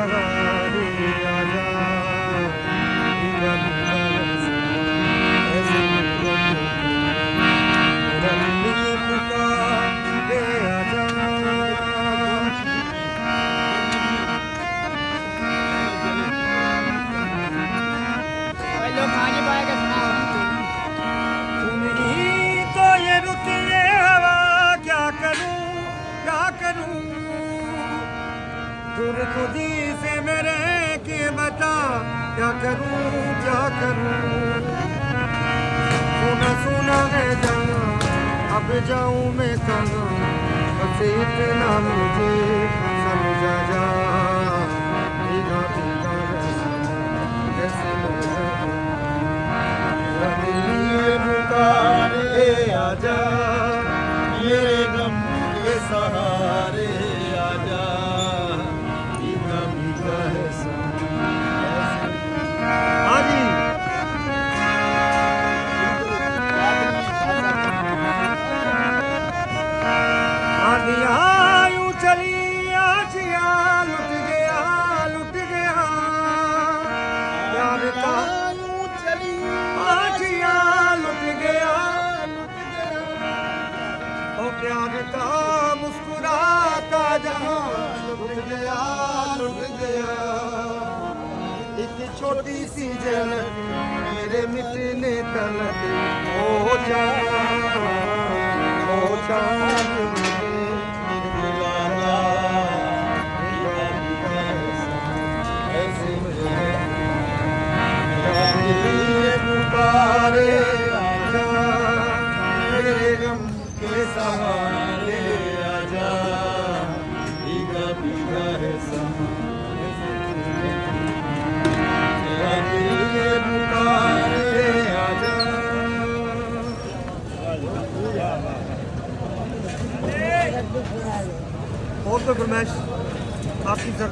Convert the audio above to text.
सहारे आजा, भीगा भीगा ऐसे मेरा दिल पुकारे आजा। तुम ही तो ये रुत ये हवा, क्या करूं दूर खुदी से मेरे के बता, क्या करूं सुना सुना है जाना, अब जाऊं मैं कहाँ, बस इतना मुझे समझा जा। भीगा भीगा जैसे पुकारे आजा, मेरे गम के सहारे आजा, भीगा भीगा है आजी। आंधिया यूं चली आजिया, लुट गया प्यार का आजिया, लुट गया ओ प्यार का मुस्कुराता जहां, लुट गया एक छोटी सी झलक मेरे मिटने तलक हो जा पुकारे आजा, मेरे गम के सहारे आजा, भीगा भीगा है पुकारे आजा। और तो फरमाइश आपकी सर।